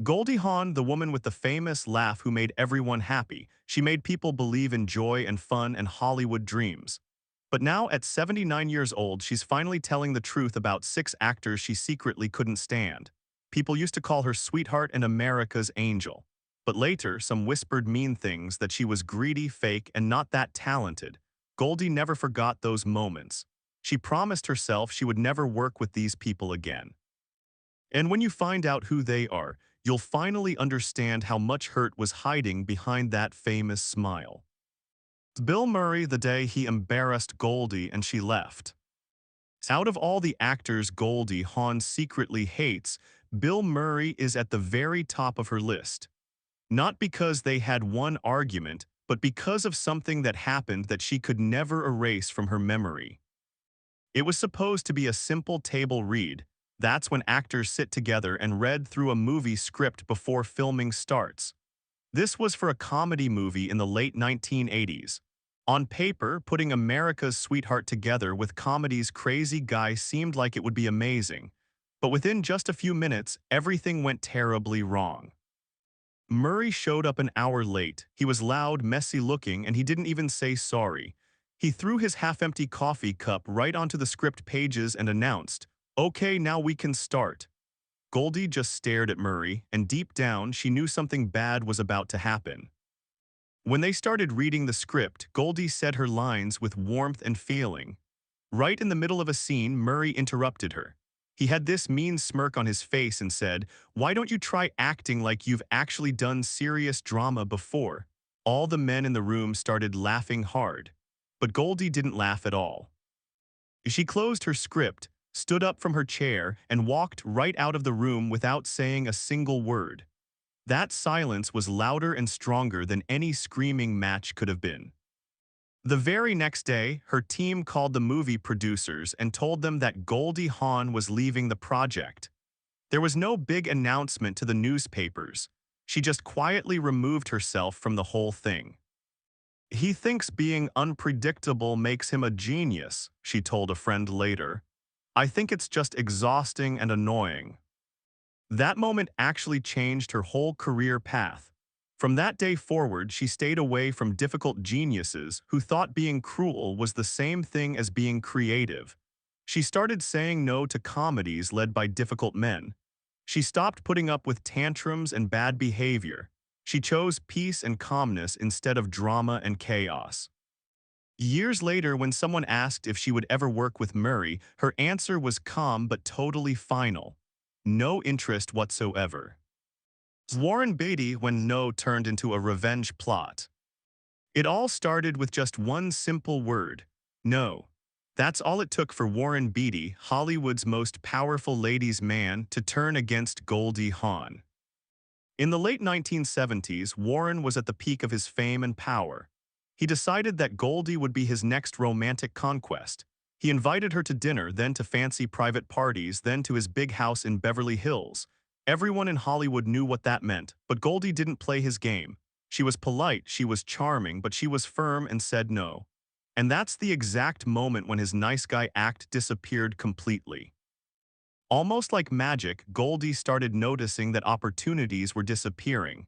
Goldie Hawn, the woman with the famous laugh who made everyone happy, she made people believe in joy and fun and Hollywood dreams. But now, at 79 years old, she's finally telling the truth about six actors she secretly couldn't stand. People used to call her sweetheart and America's angel. But later, some whispered mean things that she was greedy, fake, and not that talented. Goldie never forgot those moments. She promised herself she would never work with these people again. And when you find out who they are, you'll finally understand how much hurt was hiding behind that famous smile. Bill Murray, the day he embarrassed Goldie and she left. Out of all the actors Goldie Hawn secretly hates, Bill Murray is at the very top of her list. Not because they had one argument, but because of something that happened that she could never erase from her memory. It was supposed to be a simple table read. That's when actors sit together and read through a movie script before filming starts. This was for a comedy movie in the late 1980s. On paper, putting America's Sweetheart together with comedy's Crazy Guy seemed like it would be amazing. But within just a few minutes, everything went terribly wrong. Murray showed up an hour late. He was loud, messy-looking, and he didn't even say sorry. He threw his half-empty coffee cup right onto the script pages and announced, "Okay, now we can start." Goldie just stared at Murray, and deep down, she knew something bad was about to happen. When they started reading the script, Goldie said her lines with warmth and feeling. Right in the middle of a scene, Murray interrupted her. He had this mean smirk on his face and said, "Why don't you try acting like you've actually done serious drama before?" All the men in the room started laughing hard. But Goldie didn't laugh at all. She closed her script, stood up from her chair, and walked right out of the room without saying a single word. That silence was louder and stronger than any screaming match could have been. The very next day, her team called the movie producers and told them that Goldie Hawn was leaving the project. There was no big announcement to the newspapers. She just quietly removed herself from the whole thing. "He thinks being unpredictable makes him a genius," she told a friend later. "I think it's just exhausting and annoying." That moment actually changed her whole career path. From that day forward, she stayed away from difficult geniuses who thought being cruel was the same thing as being creative. She started saying no to comedies led by difficult men. She stopped putting up with tantrums and bad behavior. She chose peace and calmness instead of drama and chaos. Years later, when someone asked if she would ever work with Murray, her answer was calm but totally final. No interest whatsoever. Warren Beatty, when no turned into a revenge plot. It all started with just one simple word: no. That's all it took for Warren Beatty, Hollywood's most powerful ladies' man, to turn against Goldie Hawn. In the late 1970s, Warren was at the peak of his fame and power. He decided that Goldie would be his next romantic conquest. He invited her to dinner, then to fancy private parties, then to his big house in Beverly Hills. Everyone in Hollywood knew what that meant, but Goldie didn't play his game. She was polite, she was charming, but she was firm and said no. And that's the exact moment when his nice guy act disappeared completely. Almost like magic, Goldie started noticing that opportunities were disappearing.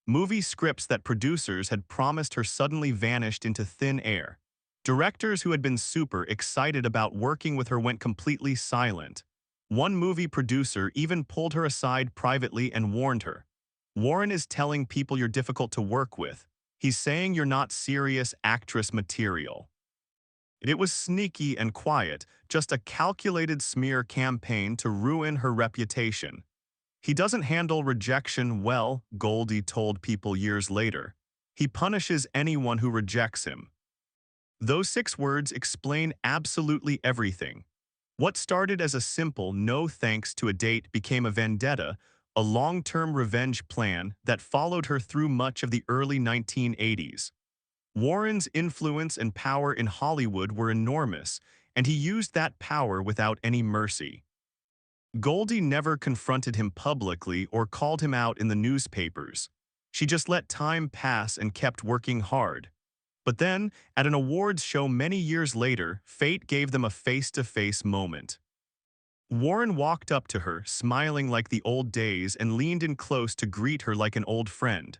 Movie scripts that producers had promised her suddenly vanished into thin air. Directors who had been super excited about working with her went completely silent. One movie producer even pulled her aside privately and warned her. "Warren is telling people you're difficult to work with. He's saying you're not serious actress material." It was sneaky and quiet, just a calculated smear campaign to ruin her reputation. "He doesn't handle rejection well," Goldie told people years later. "He punishes anyone who rejects him." Those 6 words explain absolutely everything. What started as a simple no thanks to a date became a vendetta, a long-term revenge plan that followed her through much of the early 1980s. Warren's influence and power in Hollywood were enormous, and he used that power without any mercy. Goldie never confronted him publicly or called him out in the newspapers. She just let time pass and kept working hard. But then, at an awards show many years later, fate gave them a face-to-face moment. Warren walked up to her, smiling like the old days, and leaned in close to greet her like an old friend.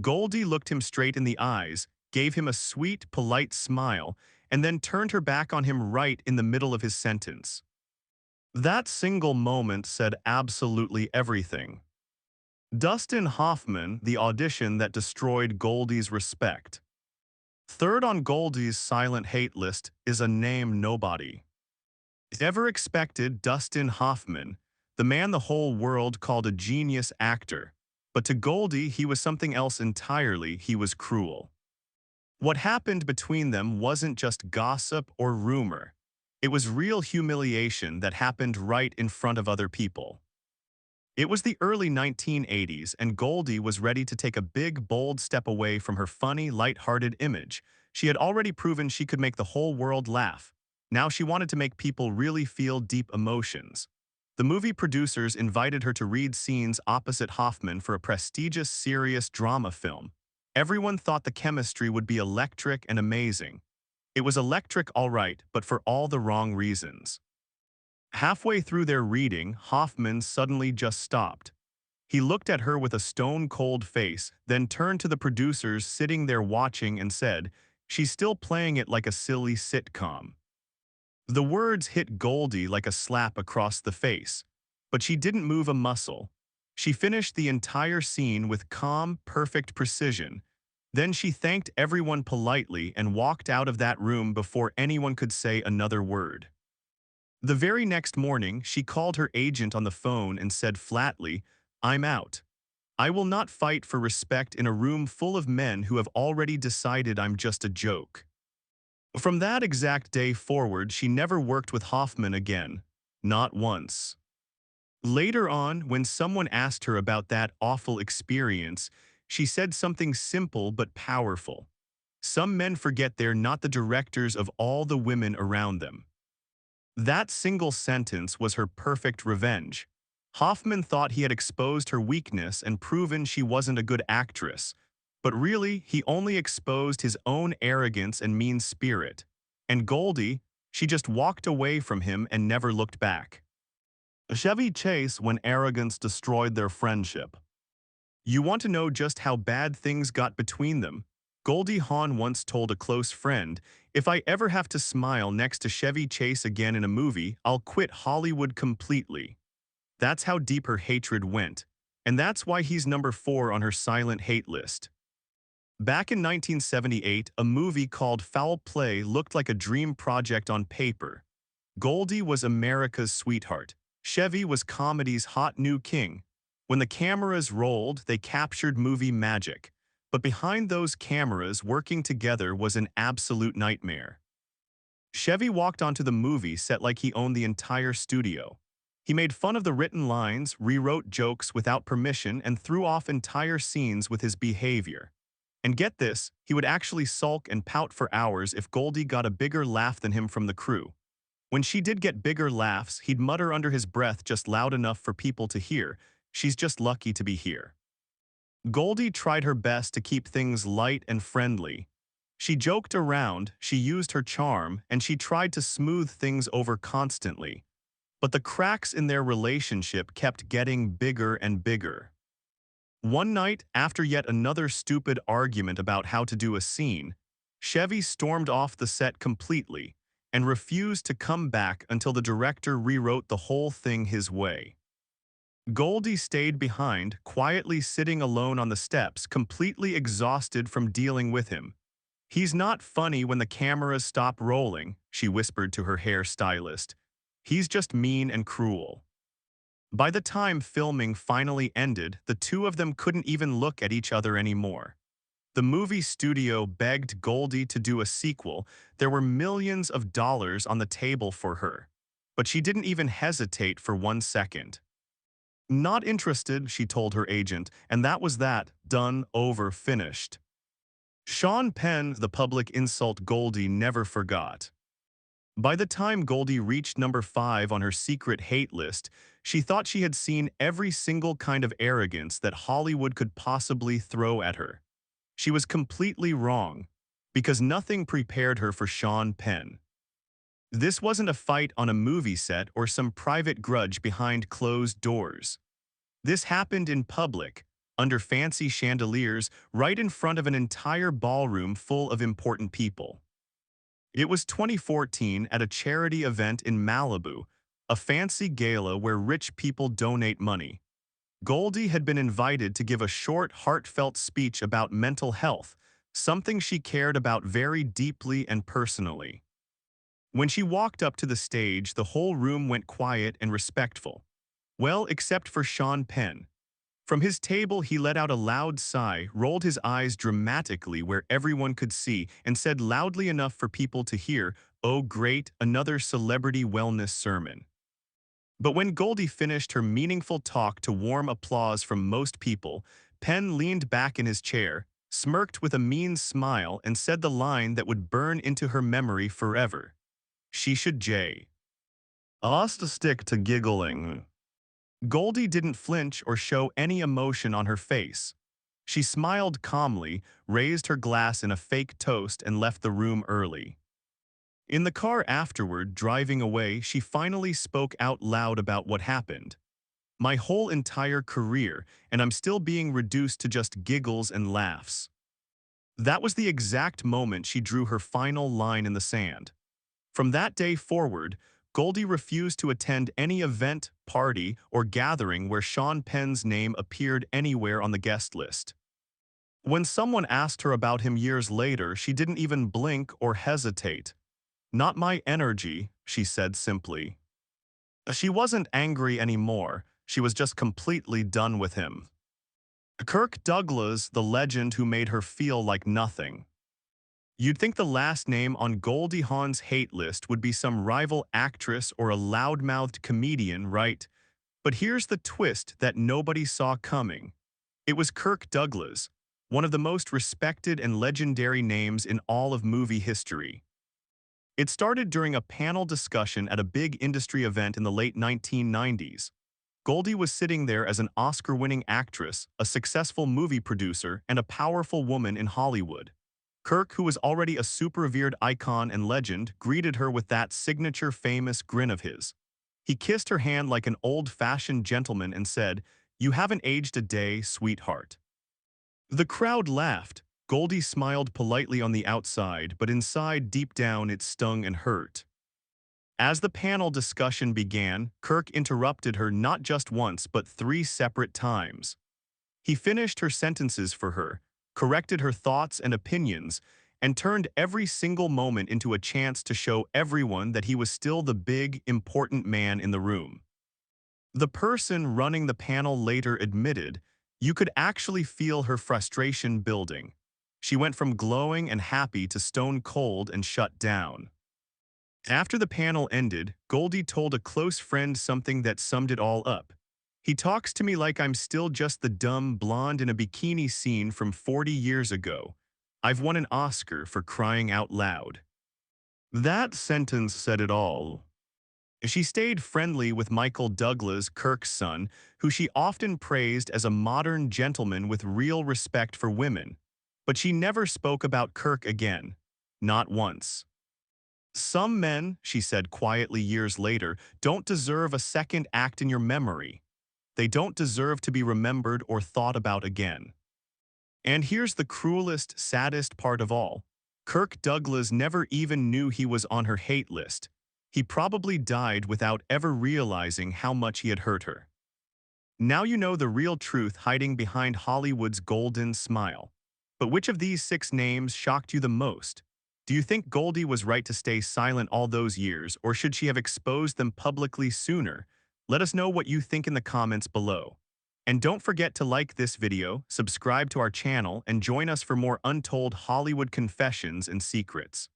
Goldie looked him straight in the eyes, gave him a sweet, polite smile, and then turned her back on him right in the middle of his sentence. That single moment said absolutely everything. Dustin Hoffman, the audition that destroyed Goldie's respect. Third on Goldie's silent hate list is a name nobody ever expected: Dustin Hoffman, the man the whole world called a genius actor. But to Goldie, he was something else entirely. He was cruel. What happened between them wasn't just gossip or rumor. It was real humiliation that happened right in front of other people. It was the early 1980s, and Goldie was ready to take a big, bold step away from her funny, light-hearted image. She had already proven she could make the whole world laugh. Now she wanted to make people really feel deep emotions. The movie producers invited her to read scenes opposite Hoffman for a prestigious, serious drama film. Everyone thought the chemistry would be electric and amazing. It was electric, all right, but for all the wrong reasons. Halfway through their reading, Hoffman suddenly just stopped. He looked at her with a stone-cold face, then turned to the producers sitting there watching and said, "She's still playing it like a silly sitcom." The words hit Goldie like a slap across the face, but she didn't move a muscle. She finished the entire scene with calm, perfect precision. Then she thanked everyone politely and walked out of that room before anyone could say another word. The very next morning, she called her agent on the phone and said flatly, "I'm out. I will not fight for respect in a room full of men who have already decided I'm just a joke." From that exact day forward, she never worked with Hoffman again. Not once. Later on, when someone asked her about that awful experience, she said something simple but powerful. "Some men forget they're not the directors of all the women around them." That single sentence was her perfect revenge. Hoffman thought he had exposed her weakness and proven she wasn't a good actress, but really, he only exposed his own arrogance and mean spirit. And Goldie, she just walked away from him and never looked back. Chevy Chase when arrogance destroyed their friendship. You want to know just how bad things got between them? Goldie Hawn once told a close friend, "If I ever have to smile next to Chevy Chase again in a movie, I'll quit Hollywood completely." That's how deep her hatred went. And that's why he's number 4 on her silent hate list. Back in 1978, a movie called Foul Play looked like a dream project on paper. Goldie was America's sweetheart. Chevy was comedy's hot new king. When the cameras rolled, they captured movie magic. But behind those cameras, working together was an absolute nightmare. Chevy walked onto the movie set like he owned the entire studio. He made fun of the written lines, rewrote jokes without permission, and threw off entire scenes with his behavior. And get this, he would actually sulk and pout for hours if Goldie got a bigger laugh than him from the crew. When she did get bigger laughs, he'd mutter under his breath just loud enough for people to hear, "She's just lucky to be here." Goldie tried her best to keep things light and friendly. She joked around, she used her charm, and she tried to smooth things over constantly. But the cracks in their relationship kept getting bigger and bigger. One night, after yet another stupid argument about how to do a scene, Chevy stormed off the set completely and refused to come back until the director rewrote the whole thing his way. Goldie stayed behind, quietly sitting alone on the steps, completely exhausted from dealing with him. "He's not funny when the cameras stop rolling," she whispered to her hairstylist. "He's just mean and cruel." By the time filming finally ended, the two of them couldn't even look at each other anymore. The movie studio begged Goldie to do a sequel. There were millions of dollars on the table for her. But she didn't even hesitate for 1 second. "Not interested," she told her agent, and that was that. Done, over, finished. Sean Penn, the public insult Goldie never forgot. By the time Goldie reached number 5 on her secret hate list, she thought she had seen every single kind of arrogance that Hollywood could possibly throw at her. She was completely wrong, because nothing prepared her for Sean Penn. This wasn't a fight on a movie set or some private grudge behind closed doors. This happened in public, under fancy chandeliers, right in front of an entire ballroom full of important people. It was 2014 at a charity event in Malibu, a fancy gala where rich people donate money. Goldie had been invited to give a short, heartfelt speech about mental health, something she cared about very deeply and personally. When she walked up to the stage, the whole room went quiet and respectful. Well, except for Sean Penn. From his table, he let out a loud sigh, rolled his eyes dramatically where everyone could see, and said loudly enough for people to hear, "Oh great, another celebrity wellness sermon." But when Goldie finished her meaningful talk to warm applause from most people, Penn leaned back in his chair, smirked with a mean smile, and said the line that would burn into her memory forever. She should J. Us to stick to giggling. Goldie didn't flinch or show any emotion on her face. She smiled calmly, raised her glass in a fake toast, and left the room early. In the car afterward, driving away, she finally spoke out loud about what happened. My whole entire career, and I'm still being reduced to just giggles and laughs. That was the exact moment she drew her final line in the sand. From that day forward, Goldie refused to attend any event, party, or gathering where Sean Penn's name appeared anywhere on the guest list. When someone asked her about him years later, she didn't even blink or hesitate. "Not my energy," she said simply. She wasn't angry anymore. She was just completely done with him. Kirk Douglas, the legend who made her feel like nothing. You'd think the last name on Goldie Hawn's hate list would be some rival actress or a loudmouthed comedian, right? But here's the twist that nobody saw coming. It was Kirk Douglas, one of the most respected and legendary names in all of movie history. It started during a panel discussion at a big industry event in the late 1990s. Goldie was sitting there as an Oscar-winning actress, a successful movie producer, and a powerful woman in Hollywood. Kirk, who was already a super-revered icon and legend, greeted her with that signature famous grin of his. He kissed her hand like an old-fashioned gentleman and said, "You haven't aged a day, sweetheart." The crowd laughed. Goldie smiled politely on the outside, but inside, deep down, it stung and hurt. As the panel discussion began, Kirk interrupted her not just once, but 3 separate times. He finished her sentences for her, corrected her thoughts and opinions, and turned every single moment into a chance to show everyone that he was still the big, important man in the room. The person running the panel later admitted, "You could actually feel her frustration building. She went from glowing and happy to stone cold and shut down." After the panel ended, Goldie told a close friend something that summed it all up. "He talks to me like I'm still just the dumb blonde in a bikini scene from 40 years ago. I've won an Oscar for crying out loud." That sentence said it all. She stayed friendly with Michael Douglas, Kirk's son, who she often praised as a modern gentleman with real respect for women. But she never spoke about Kirk again. Not once. "Some men," she said quietly years later, "don't deserve a second act in your memory. They don't deserve to be remembered or thought about again." And here's the cruelest, saddest part of all. Kirk Douglas never even knew he was on her hate list. He probably died without ever realizing how much he had hurt her. Now you know the real truth hiding behind Hollywood's golden smile. But which of these 6 names shocked you the most? Do you think Goldie was right to stay silent all those years, or should she have exposed them publicly sooner? Let us know what you think in the comments below. And don't forget to like this video, subscribe to our channel, and join us for more untold Hollywood confessions and secrets.